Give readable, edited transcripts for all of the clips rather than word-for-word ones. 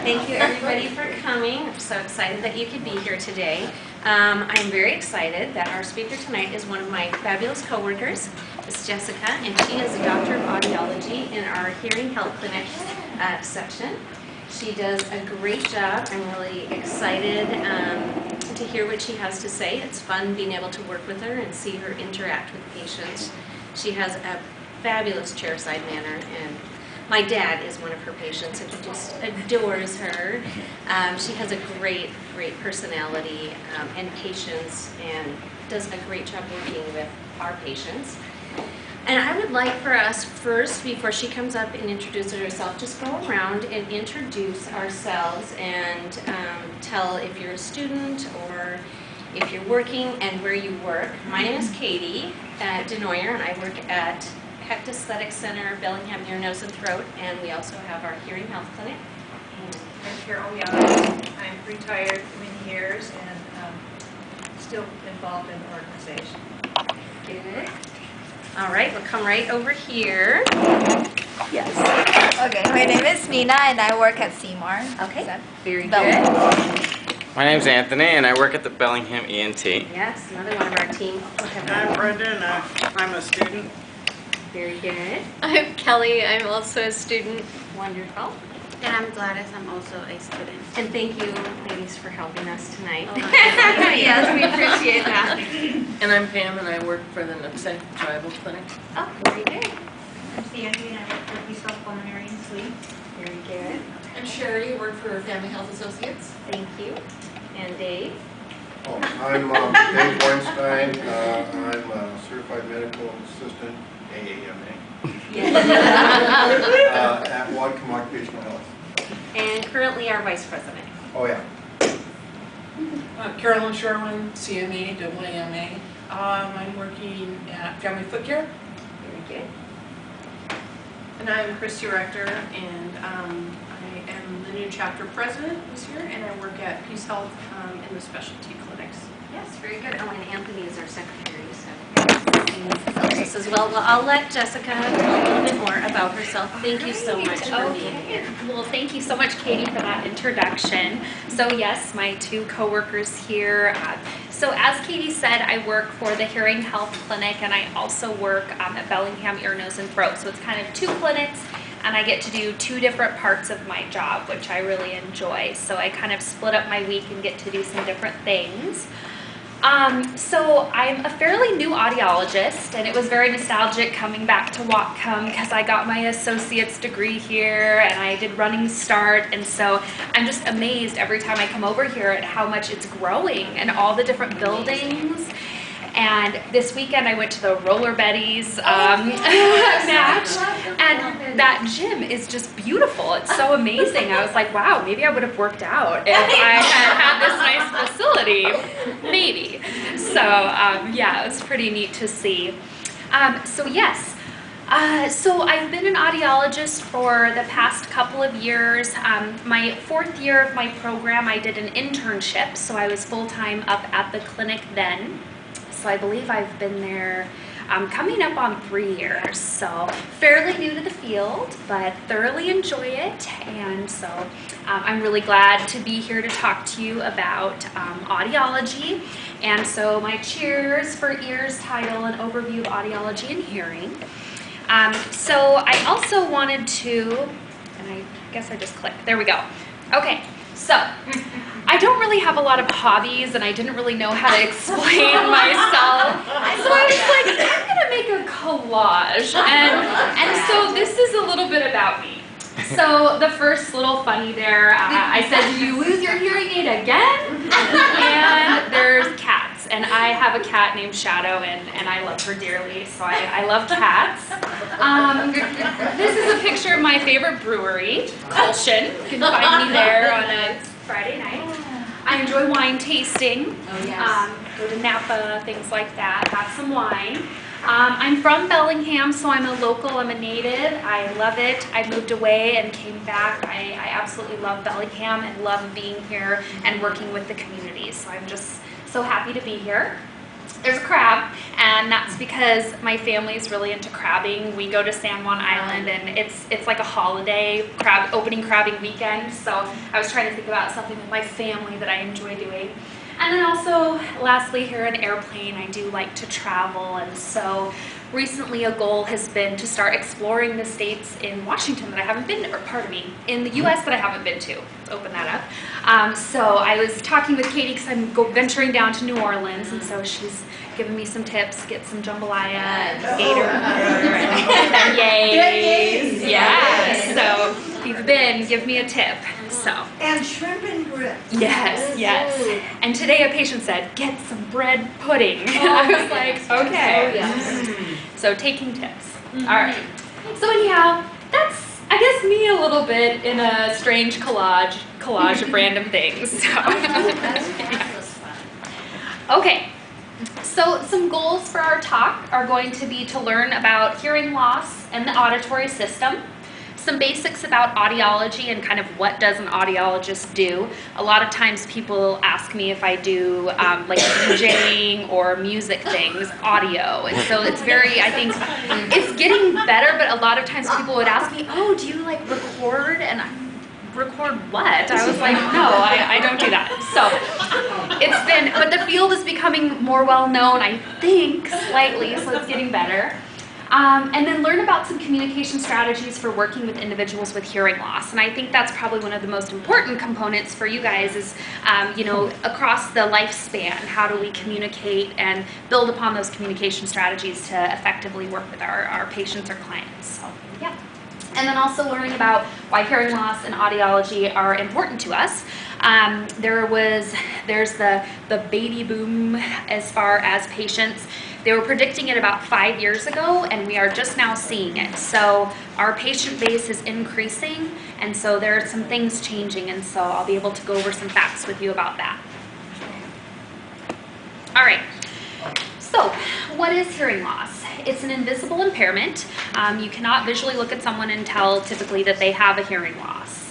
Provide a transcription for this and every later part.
Thank you everybody for coming. I'm so excited that you could be here today. I'm very excited that our speaker tonight is one of my fabulous coworkers. It's Jessica, and she is a doctor of audiology in our hearing health clinic section. She does a great job. I'm really excited to hear what she has to say. It's fun being able to work with her and see her interact with patients. She has a fabulous chairside manner, and my dad is one of her patients, and he just adores her. She has a great personality and patience, and does a great job working with our patients. And I would like for us first, before she comes up and introduces herself, just go around and introduce ourselves and tell if you're a student or if you're working and where you work. My name is Katie Denoyer, and I work at Hecht Aesthetic Center, Bellingham Ear, Nose, and Throat, and we also have our hearing health clinic. I'm Carol Young. I'm retired for many years and still involved in the organization. Good. All right, we'll come right over here. Yes. Okay, my name is Nina and I work at Seymour. Okay, very Bellingham. good. My name's Anthony and I work at the Bellingham ENT. Yes, another one of our team. I'm Brendan. I'm a student. Very good. I'm Kelly. I'm also a student. Wonderful. And I'm Gladys. I'm also a student. And thank you, ladies, for helping us tonight. Oh, Yes, we appreciate that. And I'm Pam, and I work for the Nooksack Tribal Clinic. Oh, very good. I'm Sandy and I work for Peaceful Pulmonary and Sleep. Very good. I'm Sherry, work for Family Health Associates. Thank you. And Dave? Oh, I'm Dave Weinstein. I'm a certified medical assistant, AAMA, at Whatcom Occupational Health. And currently our vice president. Oh, yeah. Carolyn Sherwin, CMA, WAMA. I'm working at Family Foot Care. Very good. And I'm Christy Rector, and I am the new chapter president this year, and I work at Peace Health in the specialty clinics. Yes, very good. Oh, and Anthony is our secretary, so he helps us as well. Well, I'll let Jessica tell a little bit more about herself. Thank you so much for being here. Well, thank you so much, Katie, for that introduction. So yes, my two coworkers here. So as Katie said, I work for the Hearing Health Clinic, and I also work at Bellingham Ear, Nose, and Throat. So it's kind of two clinics, and I get to do two different parts of my job, which I really enjoy. So I kind of split up my week and get to do some different things. So I'm a fairly new audiologist, and it was very nostalgic coming back to Whatcom because I got my associate's degree here and I did Running Start, and so I'm just amazed every time I come over here at how much it's growing and all the different buildings. And this weekend I went to the Roller Betties match, and that gym is just beautiful. It's so amazing. I was like, wow, maybe I would have worked out if I had this nice facility. Maybe. So yeah, it was pretty neat to see. So yes. So I've been an audiologist for the past couple of years. My fourth year of my program, I did an internship, so I was full-time up at the clinic then. So I believe I've been there coming up on 3 years. So fairly new to the field, but thoroughly enjoy it. And so I'm really glad to be here to talk to you about audiology. And so my Cheers for Ears title, an overview of audiology and hearing. So I also wanted to, and I guess I just clicked, there we go. Okay, so I don't really have a lot of hobbies, and I didn't really know how to explain myself. So I was like, I'm gonna make a collage. And so this is a little bit about me. So the first little funny there, I said, "Did you lose your hearing aid again?" And there's cats, and I have a cat named Shadow, and I love her dearly, so I love cats. This is a picture of my favorite brewery, Colshan. You can find me there on a Friday night. I enjoy wine tasting. Oh, yes. Go to Napa, things like that, have some wine. I'm from Bellingham, so I'm a local, I'm a native. I love it. I moved away and came back. I absolutely love Bellingham and love being here and working with the community. So I'm just so happy to be here. there's a crab, and that's because my family is really into crabbing. We go to San Juan Island, and it's like a holiday opening crabbing weekend. So I was trying to think about something with my family that I enjoy doing. And then also, lastly, here in Airplane, I do like to travel, and so recently a goal has been to start exploring the states in Washington that I haven't been, or pardon me, in the U.S. that I haven't been to. Let's open that up. So I was talking with Katie because I'm venturing down to New Orleans, and so she's giving me some tips, get some jambalaya and gator and beignets. Yeah, so if you've been, give me a tip. So. And shrimp and grits. Yes, yes. And today a patient said, get some bread pudding. I was like, okay. Oh, yes. So taking tips. All right. So anyhow, that's, I guess, me a little bit in a strange collage of random things. So. Okay. So some goals for our talk are going to be to learn about hearing loss and the auditory system. Some basics about audiology and kind of what does an audiologist do. A lot of times people ask me if I do like DJing or music things, audio. And so it's very, I think, it's getting better, but a lot of times people would ask me, oh, do you like record? And I'm, record what? I was like, no, I don't do that. So it's been, but the field is becoming more well known, I think, slightly, so it's getting better. And then learn about some communication strategies for working with individuals with hearing loss. And I think that's probably one of the most important components for you guys is, you know, across the lifespan, how do we communicate and build upon those communication strategies to effectively work with our patients or clients. So, yeah. And then also learning about why hearing loss and audiology are important to us. There's the baby boom as far as patients. They were predicting it about 5 years ago, and we are just now seeing it. So our patient base is increasing, and so there are some things changing, and so I'll be able to go over some facts with you about that. All right, so what is hearing loss? It's an invisible impairment. You cannot visually look at someone and tell typically that they have a hearing loss.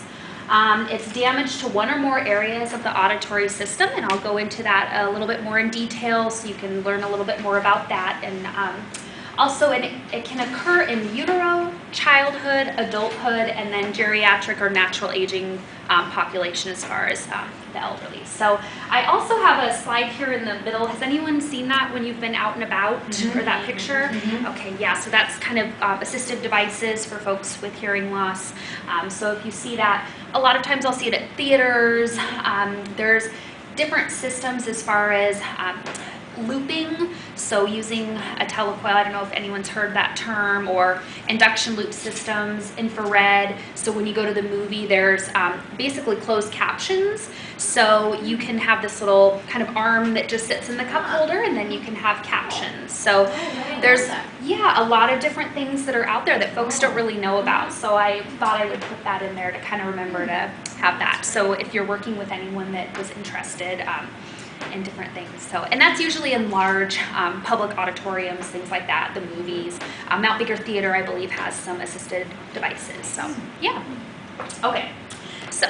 It's damage to one or more areas of the auditory system, and I'll go into that a little bit more in detail so you can learn a little bit more about that. And also, it can occur in utero, childhood, adulthood, and then geriatric or natural aging population as far as the elderly. So I also have a slide here in the middle. Has anyone seen that when you've been out and about, or that picture? Okay, yeah, so that's kind of assistive devices for folks with hearing loss. So if you see that, a lot of times I'll see it at theaters. There's different systems as far as looping, so using a telecoil, I don't know if anyone's heard that term, or induction loop systems, infrared. So when you go to the movie, there's basically closed captions. So you can have this little kind of arm that just sits in the cup holder, and then you can have captions. So there's, yeah, a lot of different things that are out there that folks don't really know about. So I thought I would put that in there to kind of remember to have that. So if you're working with anyone that was interested, in different things. So, and that's usually in large public auditoriums, things like that, the movies. Mount Baker Theater, I believe, has some assisted devices. So, yeah. Okay. So,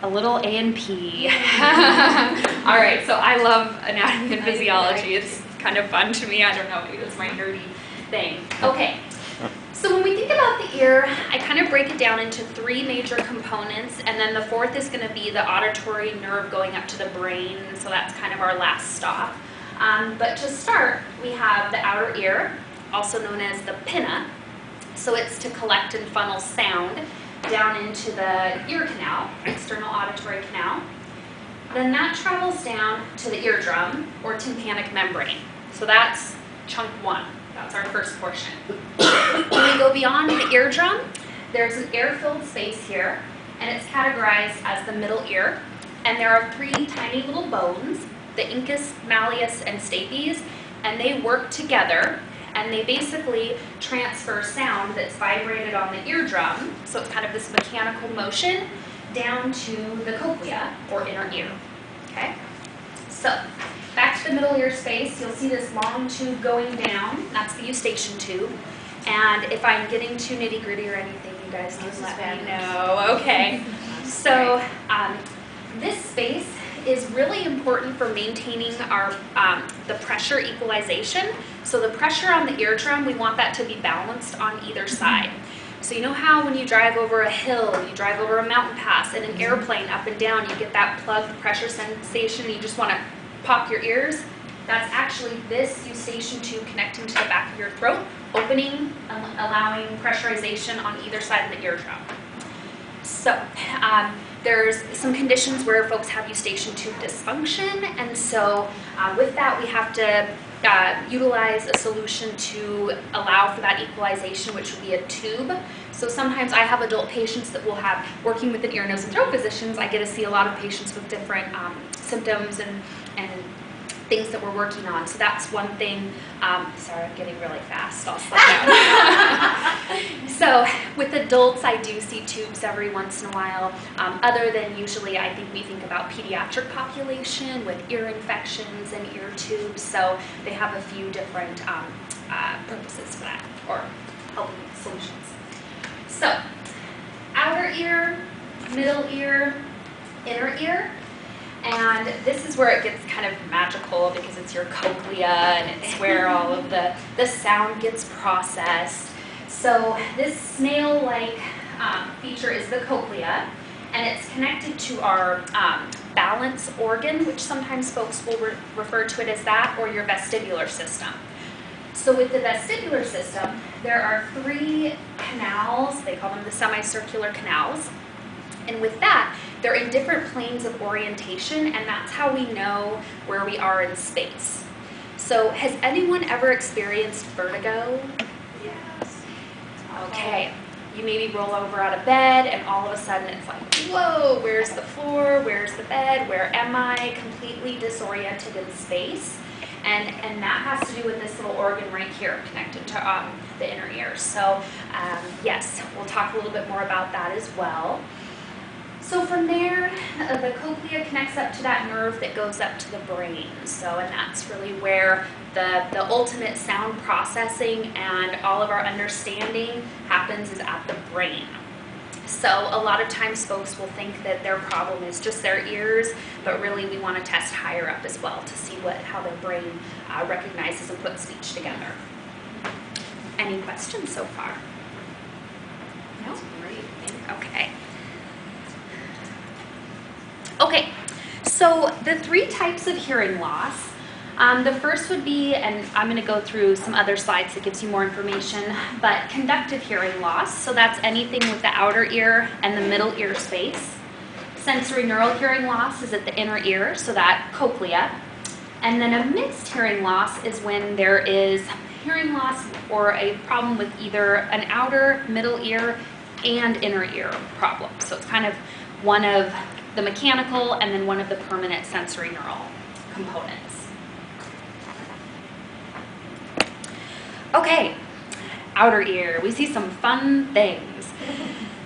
a little A&P. All right, so I love anatomy and physiology. It's kind of fun to me. I don't know, maybe it's my nerdy thing. Okay. So when we think about the ear, I kind of break it down into 3 major components, and then the 4th is going to be the auditory nerve going up to the brain, so that's kind of our last stop. But to start, we have the outer ear, also known as the pinna. So it's to collect and funnel sound down into the ear canal, external auditory canal. Then that travels down to the eardrum, or tympanic membrane. So that's chunk 1. That's our first portion. When we go beyond the eardrum, there's an air-filled space here, and it's categorized as the middle ear. And there are 3 tiny little bones, the incus, malleus, and stapes, and they work together, and they basically transfer sound that's vibrated on the eardrum, so it's kind of this mechanical motion, down to the cochlea, or inner ear. Okay? So, back to the middle ear space, you'll see this long tube going down. That's the eustachian tube. And if I'm getting too nitty gritty or anything, you guys can let me know. Okay. So this space is really important for maintaining our the pressure equalization. So the pressure on the eardrum, we want that to be balanced on either side. So you know how when you drive over a hill, you drive over a mountain pass, in an airplane up and down, you get that plugged pressure sensation and you just want to pop your ears? That's actually this eustachian tube connecting to the back of your throat, opening, allowing pressurization on either side of the eardrum. So there's some conditions where folks have eustachian tube dysfunction, and so with that we have to utilize a solution to allow for that equalization, which would be a tube. So sometimes I have adult patients that will have, working with an ear, nose, and throat physicians, I get to see a lot of patients with different symptoms and things that we're working on. So that's one thing. Sorry, I'm getting really fast. I'll slow down. So with adults, I do see tubes every once in a while. Other than usually, I think we think about pediatric population with ear infections and ear tubes. So they have a few different purposes for that, or helping solutions. So outer ear, middle ear, inner ear. And this is where it gets kind of magical because it's your cochlea and it's where all of the sound gets processed. So this snail-like feature is the cochlea, and it's connected to our balance organ, which sometimes folks will refer to it as that, or your vestibular system. So with the vestibular system, there are 3 canals, they call them the semicircular canals. And with that, they're in different planes of orientation, and that's how we know where we are in space. So has anyone ever experienced vertigo? Yes. Okay. You maybe roll over out of bed, and all of a sudden it's like, whoa, where's the floor? Where's the bed? Where am I? Completely disoriented in space. And that has to do with this little organ right here connected to the inner ear. So yes, we'll talk a little bit more about that as well. So from there, the cochlea connects up to that nerve that goes up to the brain. So, and that's really where the ultimate sound processing and all of our understanding happens, is at the brain. So a lot of times folks will think that their problem is just their ears, but really we want to test higher up as well to see how their brain recognizes and puts speech together. Any questions so far? No? Great. Okay. Okay, so the 3 types of hearing loss. The first would be, and I'm going to go through some other slides that gives you more information, but conductive hearing loss. So that's anything with the outer ear and the middle ear space. Sensory neural hearing loss is at the inner ear, so that cochlea. And then a mixed hearing loss is when there is hearing loss or a problem with either an outer, middle ear, and inner ear problem. So it's kind of one of the mechanical and then one of the permanent sensory neural components. Okay, outer ear. We see some fun things.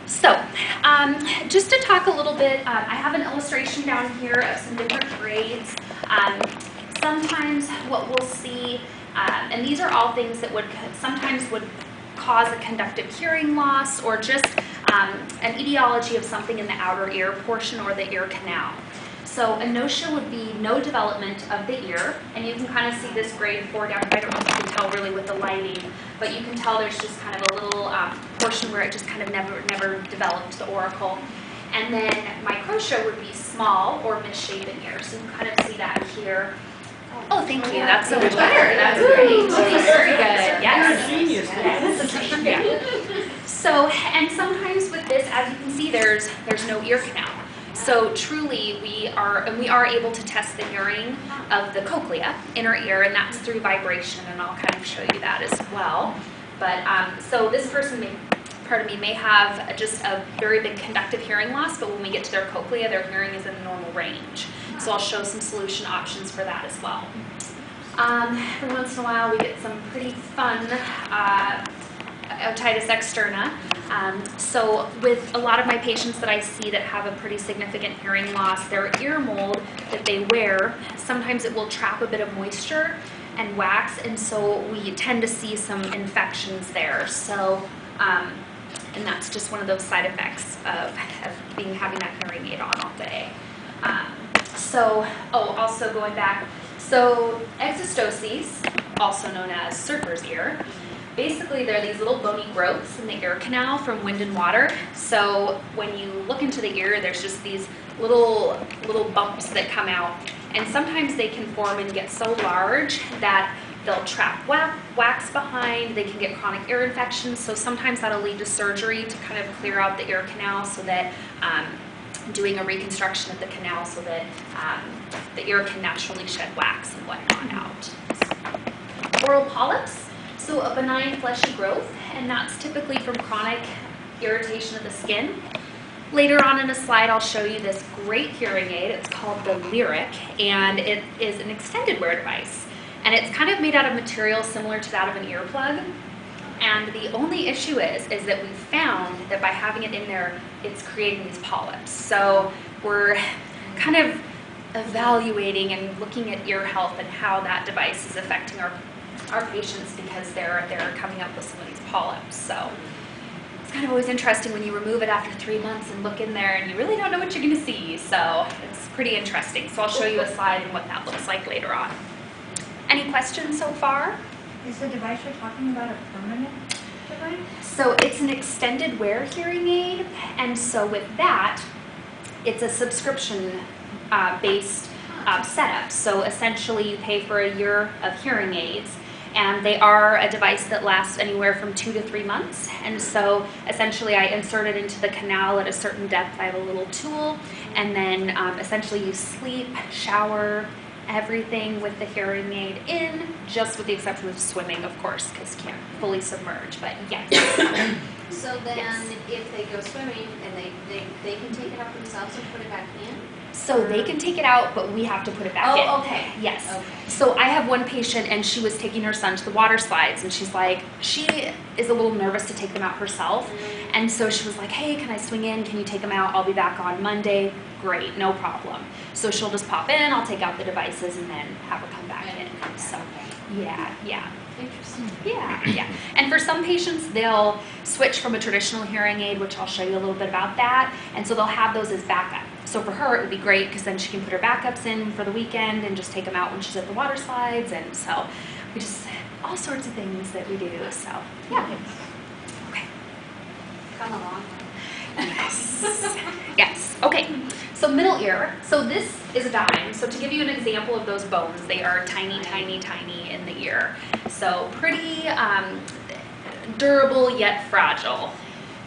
So, just to talk a little bit, I have an illustration down here of some different grades. Sometimes what we'll see, and these are all things that sometimes would cause a conductive hearing loss, or just an etiology of something in the outer ear portion or the ear canal. So anotia would be no development of the ear, and you can kind of see this grade 4 down. I don't know if you can tell really with the lighting, but you can tell there's just kind of a little portion where it just kind of never developed the auricle. And then microtia would be small or misshapen ear. So you can kind of see that here. Oh, thank you. That's so much better. That's great. Very good. Yes. Genius. Yeah. So, and sometimes with this, as you can see, there's no ear canal. So truly, we are able to test the hearing of the cochlea, inner ear, and that's through vibration, and I'll kind of show you that as well. But so this person may have just a very big conductive hearing loss, but when we get to their cochlea, their hearing is in a normal range. So I'll show some solution options for that as well. Every once in a while, we get some pretty fun otitis externa. So with a lot of my patients that I see that have a pretty significant hearing loss, their ear mold that they wear, sometimes it will trap a bit of moisture and wax, and so we tend to see some infections there. So, and that's just one of those side effects of having that hearing aid on all day. So, also going back, so exostoses, also known as surfer's ear, basically they're these little bony growths in the ear canal from wind and water. So when you look into the ear, there's just these little bumps that come out, and sometimes they can form and get so large that they'll trap wax behind. They can get chronic ear infections, so sometimes that'll lead to surgery to kind of clear out the ear canal, so that doing a reconstruction of the canal so that the ear can naturally shed wax and whatnot out. Oral polyps, so a benign fleshy growth, and that's typically from chronic irritation of the skin. Later on in a slide, I'll show you this great hearing aid. It's called the Lyric, and it is an extended wear device. And it's kind of made out of material similar to that of an earplug. And the only issue is that we found that by having it in there, it's creating these polyps. So we're kind of evaluating and looking at ear health and how that device is affecting our patients, because they're coming up with some of these polyps. So it's kind of always interesting when you remove it after 3 months and look in there and you really don't know what you're going to see. So it's pretty interesting. So I'll show you a slide and what that looks like later on. Any questions so far? Is the device you're talking about a permanent device? So it's an extended wear hearing aid, and so with that, it's a subscription based setup. So essentially you pay for a year of hearing aids, and they are a device that lasts anywhere from 2 to 3 months. And so essentially I insert it into the canal at a certain depth. I have a little tool, and then essentially you sleep, shower, everything with the hearing aid in, just with the exception of swimming, of course, because you can't fully submerge, but yes. So then Yes. if they go swimming and they can take it out themselves and put it back in? So they can take it out, but we have to put it back in. Oh, okay. Yes. Okay. So I have one patient, and she was taking her son to the water slides, and she's like, she is a little nervous to take them out herself. And so she was like, hey, can I swing in? Can you take them out? I'll be back on Monday. Great, no problem. So she'll just pop in, I'll take out the devices, and then have her come back in. So yeah. Interesting. Yeah. And for some patients, they'll switch from a traditional hearing aid, which I'll show you a little bit about that, and so they'll have those as backup. So for her, it would be great because then she can put her backups in for the weekend and just take them out when she's at the water slides, and so we just, all sorts of things that we do, so yeah. Okay. Come along. Yes. Okay. So middle ear. So this is a dime. So to give you an example of those bones, they are tiny, tiny, tiny in the ear. So pretty durable yet fragile.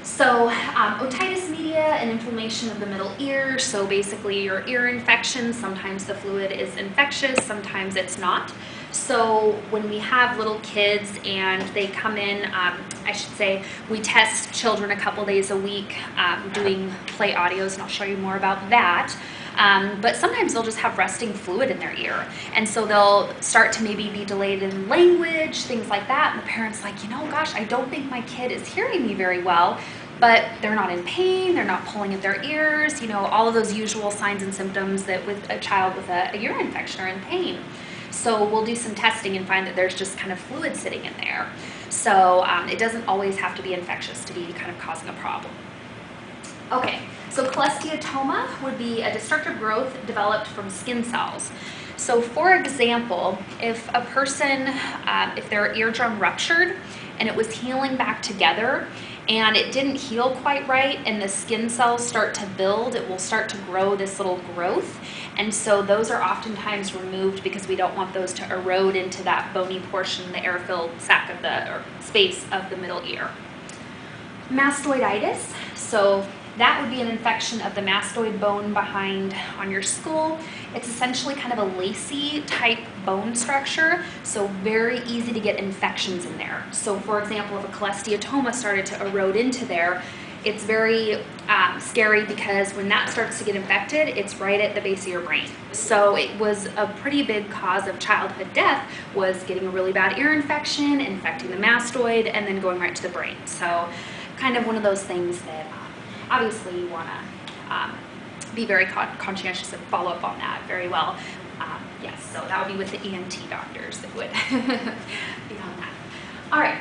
So otitis media, an inflammation of the middle ear. So basically your ear infection, sometimes the fluid is infectious, sometimes it's not. So when we have little kids and they come in, I should say, we test children a couple days a week doing play audios, and I'll show you more about that. But sometimes they'll just have resting fluid in their ear. And so they'll start to maybe be delayed in language, things like that. And the parent's like, gosh, I don't think my kid is hearing me very well. But they're not in pain, they're not pulling at their ears, all of those usual signs and symptoms that with a child with a ear infection are in pain. So we'll do some testing and find that there's just kind of fluid sitting in there. So it doesn't always have to be infectious to be kind of causing a problem. Okay, so cholesteatoma would be a destructive growth developed from skin cells. So for example, if a person, if their eardrum ruptured and it was healing back together, and it didn't heal quite right, and the skin cells start to build, it will start to grow this little growth. And so those are oftentimes removed because we don't want those to erode into that bony portion, the air-filled sac of or space of the middle ear. Mastoiditis, so that would be an infection of the mastoid bone behind on your skull. It's essentially kind of a lacy type bone structure, so very easy to get infections in there. So for example, if a cholesteatoma started to erode into there, it's very scary because when that starts to get infected, it's right at the base of your brain. So it was a pretty big cause of childhood death, was getting a really bad ear infection, infecting the mastoid, and then going right to the brain. So kind of one of those things that obviously you want to be very conscientious and follow up on that very well. Yes, so that would be with the ENT doctors that would be on that. All right.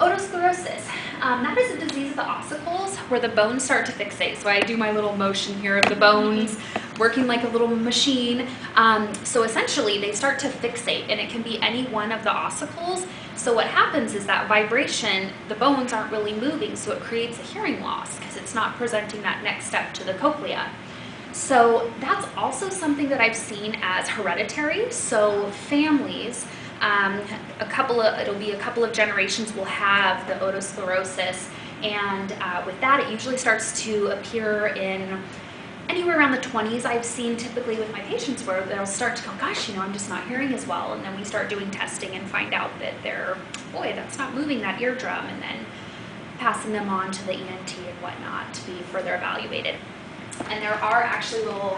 Otosclerosis. That is a disease of the ossicles where the bones start to fixate. So I do my little motion here of the bones working like a little machine. So essentially they start to fixate, and it can be any one of the ossicles. So what happens is that vibration, the bones aren't really moving, so it creates a hearing loss because it's not presenting that next step to the cochlea. So that's also something that I've seen as hereditary. So families, it'll be a couple of generations will have the otosclerosis, and with that it usually starts to appear in anywhere around the 20s. I've seen typically with my patients where they'll start to go, gosh, I'm just not hearing as well, and then we start doing testing and find out that boy, that's not moving that eardrum, and then passing them on to the ENT and whatnot to be further evaluated. And there are actually little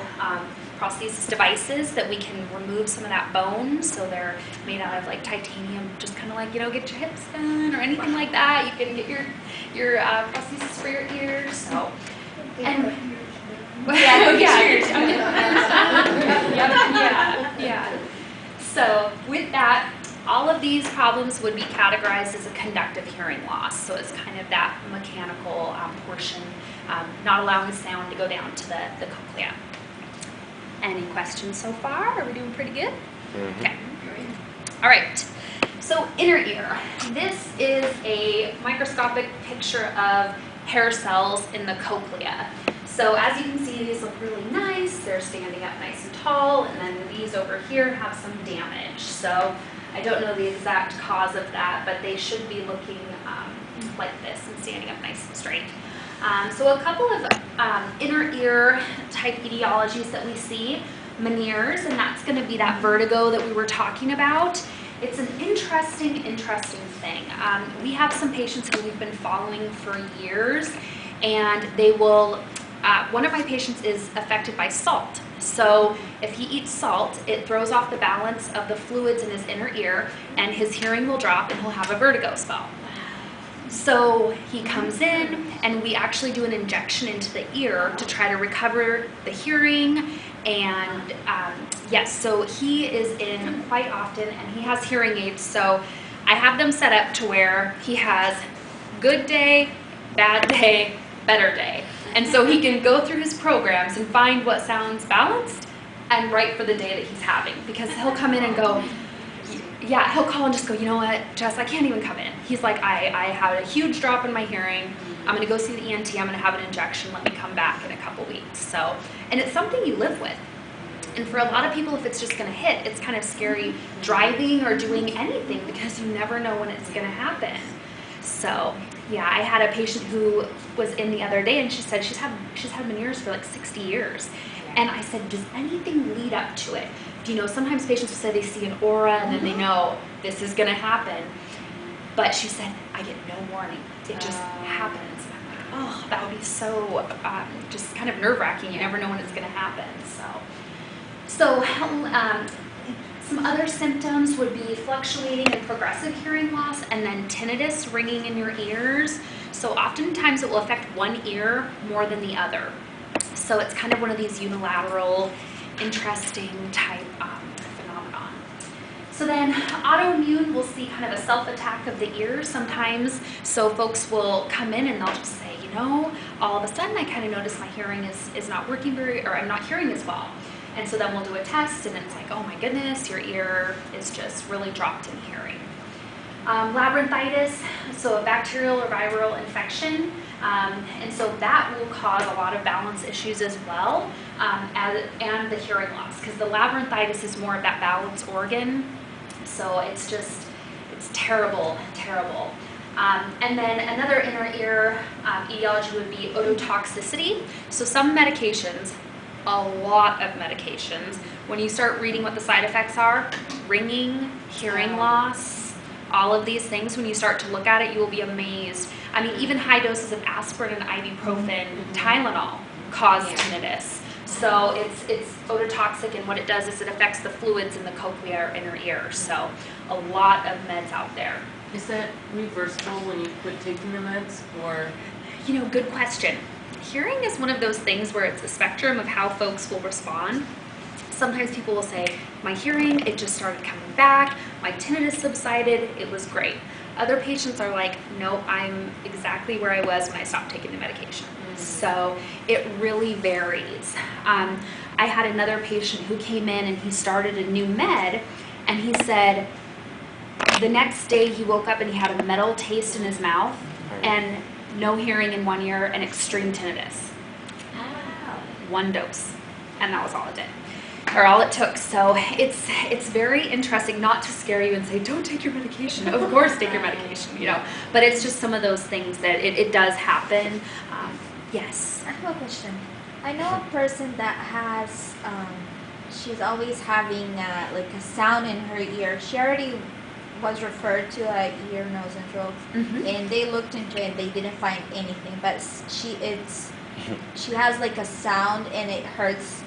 prosthesis devices that we can remove some of that bone. So they're made out of like titanium, just kind of like, get your hips done or anything like that. You can get your prosthesis for your ears. So, and yeah. So with that, all of these problems would be categorized as a conductive hearing loss. So it's kind of that mechanical portion, not allowing the sound to go down to the cochlea. Any questions so far? Are we doing pretty good? Mm-hmm. Okay. All right. So inner ear. This is a microscopic picture of hair cells in the cochlea. So as you can see, these look really nice. They're standing up nice and tall, and then these over here have some damage. So I don't know the exact cause of that, but they should be looking like this and standing up nice and straight. So a couple of inner ear type etiologies that we see, Meniere's, and that's going to be that vertigo that we were talking about. It's an interesting thing. We have some patients who we've been following for years, and they will, one of my patients is affected by salt. So if he eats salt, it throws off the balance of the fluids in his inner ear, and his hearing will drop and he'll have a vertigo spell. So he comes in, and we actually do an injection into the ear to try to recover the hearing. And yes, so he is in quite often, and he has hearing aids. So I have them set up to where he has good day, bad day, better day. And so he can go through his programs and find what sounds balanced and right for the day that he's having. Because he'll come in and go, yeah, he'll call and just go, you know what, Jess, I can't even come in. He's like, I had a huge drop in my hearing. I'm going to go see the ENT. I'm going to have an injection. Let me come back in a couple weeks. So, and it's something you live with. And for a lot of people, if it's just going to hit, it's kind of scary driving or doing anything because you never know when it's going to happen. So, yeah, I had a patient who was in the other day, and she said she's had Meniere's for like 60 years. And I said, does anything lead up to it? Sometimes patients will say they see an aura and then they know this is going to happen. But she said, I get no warning. It just happens. And I'm like, oh, that would be so just kind of nerve-wracking. You never know when it's going to happen. So some other symptoms would be fluctuating and progressive hearing loss, and then tinnitus, ringing in your ears. So oftentimes it will affect one ear more than the other. So it's kind of one of these unilateral, interesting type phenomenon. So then autoimmune, we'll see kind of a self-attack of the ears sometimes. So folks will come in and they'll just say, all of a sudden I kind of notice my hearing is not working or I'm not hearing as well. And so then we'll do a test, and it's like, oh my goodness, your ear is just really dropped in hearing. Labyrinthitis, so a bacterial or viral infection, and so that will cause a lot of balance issues as well, and the hearing loss, because the labyrinthitis is more of that balance organ, so it's terrible. And then another inner ear etiology would be ototoxicity. So some medications, a lot of medications, when you start reading what the side effects are, ringing, hearing loss, all of these things, when you start to look at it, you will be amazed. I mean, even high doses of aspirin and ibuprofen, Tylenol cause tinnitus. So it's ototoxic, and what it does is it affects the fluids in the cochlea or inner ear. So a lot of meds out there. Is that reversible when you quit taking the meds, or? Good question. Hearing is one of those things where it's a spectrum of how folks will respond. Sometimes people will say, my hearing, it just started coming back, my tinnitus subsided, it was great. Other patients are like, no, I'm exactly where I was when I stopped taking the medication. So it really varies. I had another patient who came in and he started a new med, and he said the next day he woke up and he had a metal taste in his mouth and no hearing in one ear and extreme tinnitus. One dose, and that was all it did, or all it took. So it's very interesting, not to scare you and say don't take your medication. Of course, take your medication, you know. But it's just some of those things that it does happen. Yes. I have a question. I know a person that has, she's always having like a sound in her ear. She already was referred to a ear, nose, and throat, and they looked into it and they didn't find anything. But she has like a sound and it hurts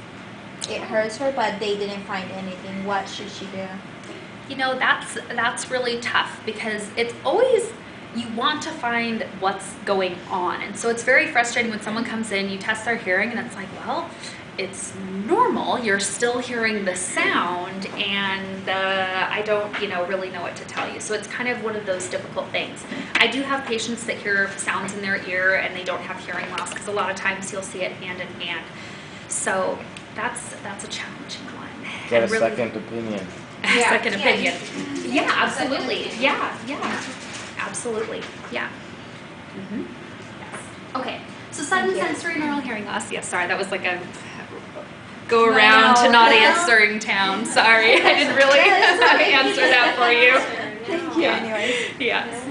her, but they didn't find anything. What should she do? You know, that's really tough, because it's always, you want to find what's going on. And so it's very frustrating when someone comes in, you test their hearing, and it's like, well, it's normal, you're still hearing the sound, and I don't, really know what to tell you. So it's kind of one of those difficult things. I do have patients that hear sounds in their ear and they don't have hearing loss, because a lot of times you'll see it hand in hand. So that's a challenging one. Get a And really- second opinion. Second opinion. Yeah, absolutely. Yeah. Absolutely. Yeah. Yes. Okay. So sudden sensory neural hearing loss. Yes, sorry, that was like a go around to not answering town. Sorry, I didn't really answer that for you. Thank you. Anyways. Yes.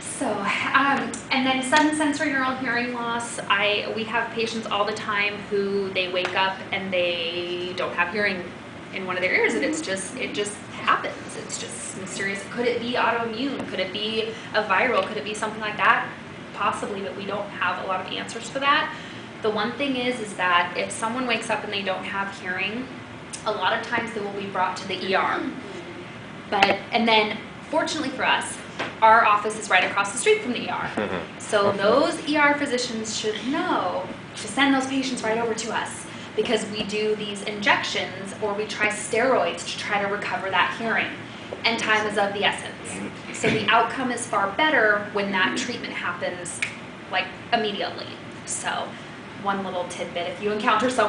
So, and then sudden sensory neural hearing loss, we have patients all the time who they wake up and they don't have hearing in one of their ears, and it just happens. It's just mysterious. Could it be autoimmune? Could it be a viral? Could it be something like that? Possibly, but we don't have a lot of answers for that. The one thing is that if someone wakes up and they don't have hearing, a lot of times they will be brought to the ER. And then, fortunately for us, our office is right across the street from the ER. So those ER physicians should know to send those patients right over to us, because we do these injections or we try steroids to try to recover that hearing. And time is of the essence. So the outcome is far better when that treatment happens like immediately. So one little tidbit, if you encounter someone